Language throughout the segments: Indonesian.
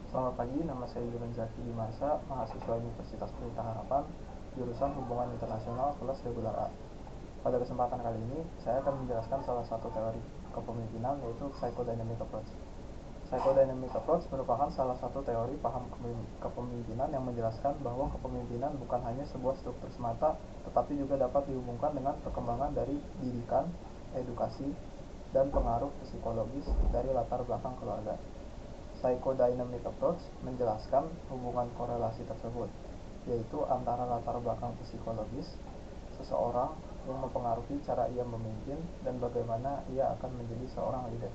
Selamat pagi, nama saya Yuran Zaki Dimarsa, mahasiswa Universitas Pelita Harapan, jurusan Hubungan Internasional kelas regular A. Pada kesempatan kali ini, saya akan menjelaskan salah satu teori kepemimpinan, yaitu Psychodynamic Approach. Psychodynamic Approach merupakan salah satu teori paham kepemimpinan yang menjelaskan bahwa kepemimpinan bukan hanya sebuah struktur semata, tetapi juga dapat dihubungkan dengan perkembangan dari didikan, edukasi, dan pengaruh psikologis dari latar belakang keluarga. Psychodynamic Approach menjelaskan hubungan korelasi tersebut, yaitu antara latar belakang psikologis seseorang yang mempengaruhi cara ia memimpin dan bagaimana ia akan menjadi seorang leader.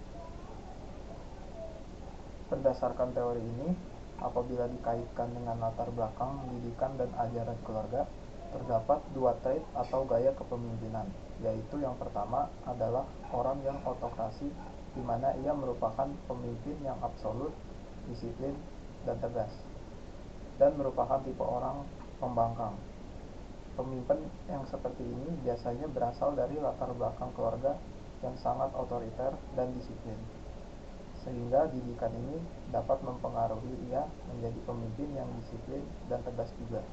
Berdasarkan teori ini, apabila dikaitkan dengan latar belakang, didikan, dan ajaran keluarga, terdapat dua trait atau gaya kepemimpinan, yaitu yang pertama adalah orang yang autokrasi, di mana ia merupakan pemimpin yang absolut, disiplin, dan tegas, dan merupakan tipe orang pembangkang. Pemimpin yang seperti ini biasanya berasal dari latar belakang keluarga yang sangat otoriter dan disiplin, sehingga didikan ini dapat mempengaruhi ia menjadi pemimpin yang disiplin dan tegas juga.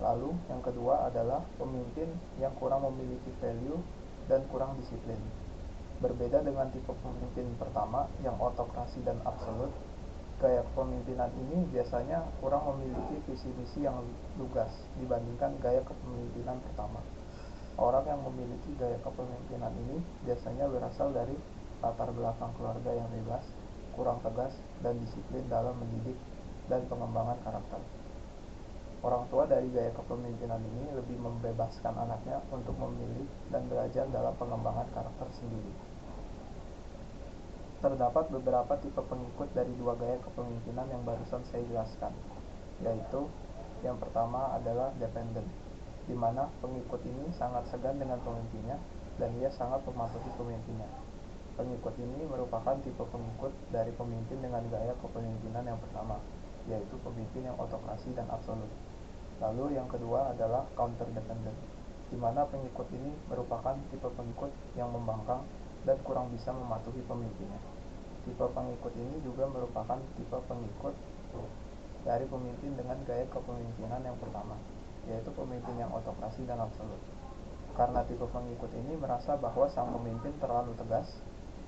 Lalu yang kedua adalah pemimpin yang kurang memiliki value dan kurang disiplin. Berbeda dengan tipe pemimpin pertama yang autokrasi dan absolut, gaya kepemimpinan ini biasanya kurang memiliki visi misi yang lugas dibandingkan gaya kepemimpinan pertama. Orang yang memiliki gaya kepemimpinan ini biasanya berasal dari latar belakang keluarga yang bebas, kurang tegas, dan disiplin dalam mendidik dan pengembangan karakter. Orang tua dari gaya kepemimpinan ini lebih membebaskan anaknya untuk memilih dan belajar dalam pengembangan karakter sendiri. Terdapat beberapa tipe pengikut dari dua gaya kepemimpinan yang barusan saya jelaskan, yaitu yang pertama adalah dependent, di mana pengikut ini sangat segan dengan pemimpinnya dan ia sangat mematuhi pemimpinnya. Pengikut ini merupakan tipe pengikut dari pemimpin dengan gaya kepemimpinan yang pertama, yaitu pemimpin yang autokrasi dan absolut. Lalu yang kedua adalah counter dependent, di mana pengikut ini merupakan tipe pengikut yang membangkang dan kurang bisa mematuhi pemimpinnya. Tipe pengikut ini juga merupakan tipe pengikut dari pemimpin dengan gaya kepemimpinan yang pertama, yaitu pemimpin yang autokrasi dan absolut. Karena tipe pengikut ini merasa bahwa sang pemimpin terlalu tegas,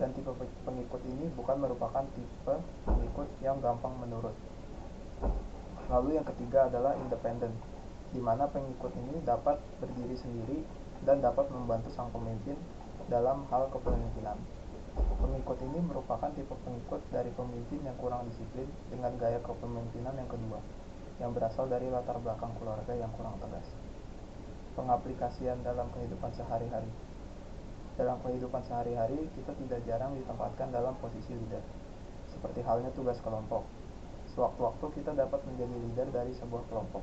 dan tipe pengikut ini bukan merupakan tipe pengikut yang gampang menurut. Lalu yang ketiga adalah independent, di mana pengikut ini dapat berdiri sendiri dan dapat membantu sang pemimpin dalam hal kepemimpinan. Pengikut ini merupakan tipe pengikut dari pemimpin yang kurang disiplin dengan gaya kepemimpinan yang kedua, yang berasal dari latar belakang keluarga yang kurang tegas. Pengaplikasian dalam kehidupan sehari-hari. Dalam kehidupan sehari-hari, kita tidak jarang ditempatkan dalam posisi leader, seperti halnya tugas kelompok. Sewaktu-waktu kita dapat menjadi leader dari sebuah kelompok.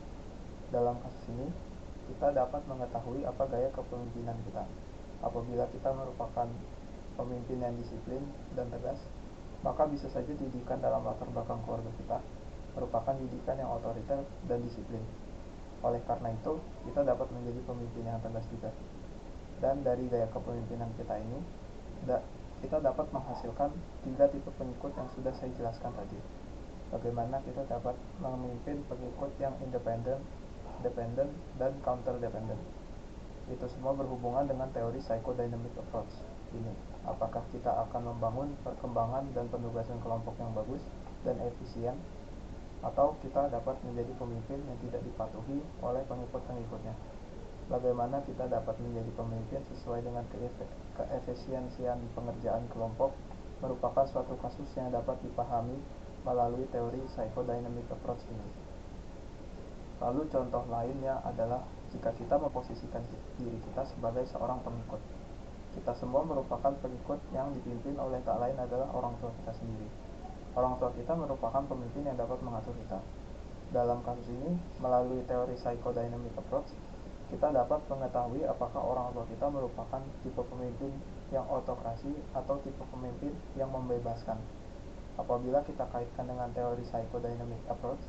Dalam kasus ini, kita dapat mengetahui apa gaya kepemimpinan kita. Apabila kita merupakan pemimpin yang disiplin dan tegas, maka bisa saja didikan dalam latar belakang keluarga kita merupakan didikan yang otoriter dan disiplin. Oleh karena itu, kita dapat menjadi pemimpin yang tegas juga. Dan dari gaya kepemimpinan kita ini, kita dapat menghasilkan tiga tipe pengikut yang sudah saya jelaskan tadi. Bagaimana kita dapat memimpin pengikut yang independent, dependent, dan counter-dependent. Itu semua berhubungan dengan teori psychodynamic approach ini. Apakah kita akan membangun perkembangan dan penugasan kelompok yang bagus dan efisien, atau kita dapat menjadi pemimpin yang tidak dipatuhi oleh pengikut-pengikutnya. Bagaimana kita dapat menjadi pemimpin sesuai dengan keefisiensian pengerjaan kelompok merupakan suatu kasus yang dapat dipahami melalui teori psychodynamic approach ini. Lalu contoh lainnya adalah jika kita memposisikan diri kita sebagai seorang pengikut. Kita semua merupakan pengikut yang dipimpin oleh tak lain adalah orang tua kita sendiri. Orang tua kita merupakan pemimpin yang dapat mengatur kita. Dalam kasus ini, melalui teori psychodynamic approach, kita dapat mengetahui apakah orang tua kita merupakan tipe pemimpin yang autokrasi atau tipe pemimpin yang membebaskan. Apabila kita kaitkan dengan teori psychodynamic approach,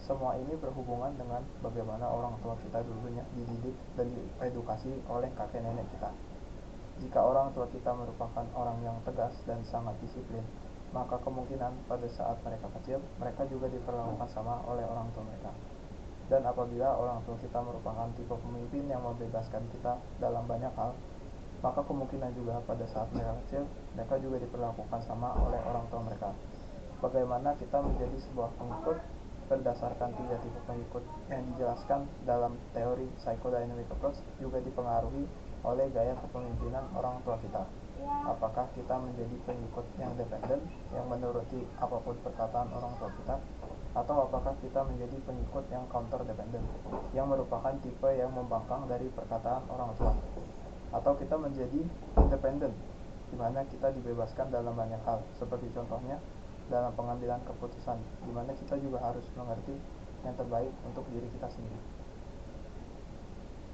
semua ini berhubungan dengan bagaimana orang tua kita dulunya dididik dan diedukasi oleh kakek nenek kita. Jika orang tua kita merupakan orang yang tegas dan sangat disiplin, maka kemungkinan pada saat mereka kecil, mereka juga diperlakukan sama oleh orang tua mereka. Dan apabila orang tua kita merupakan tipe pemimpin yang membebaskan kita dalam banyak hal, maka kemungkinan juga pada saat mereka kecil, mereka juga diperlakukan sama oleh orang tua mereka. Bagaimana kita menjadi sebuah pengikut berdasarkan 3 tipe pengikut yang dijelaskan dalam teori psychodynamic approach juga dipengaruhi oleh gaya kepemimpinan orang tua kita. Apakah kita menjadi pengikut yang dependen, yang menuruti apapun perkataan orang tua kita, atau apakah kita menjadi pengikut yang counter dependent, yang merupakan tipe yang membangkang dari perkataan orang tua, atau kita menjadi independent, di mana kita dibebaskan dalam banyak hal, seperti contohnya dalam pengambilan keputusan, di mana kita juga harus mengerti yang terbaik untuk diri kita sendiri.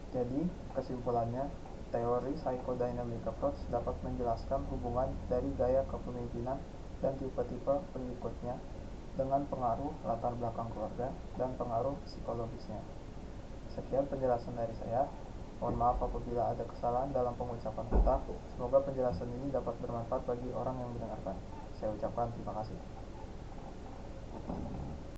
Jadi, kesimpulannya, teori psychodynamic approach dapat menjelaskan hubungan dari gaya kepemimpinan dan tipe-tipe pengikutnya dengan pengaruh latar belakang keluarga dan pengaruh psikologisnya. Sekian penjelasan dari saya. Mohon maaf apabila ada kesalahan dalam pengucapan kata. Semoga penjelasan ini dapat bermanfaat bagi orang yang mendengarkan. Saya ucapkan terima kasih.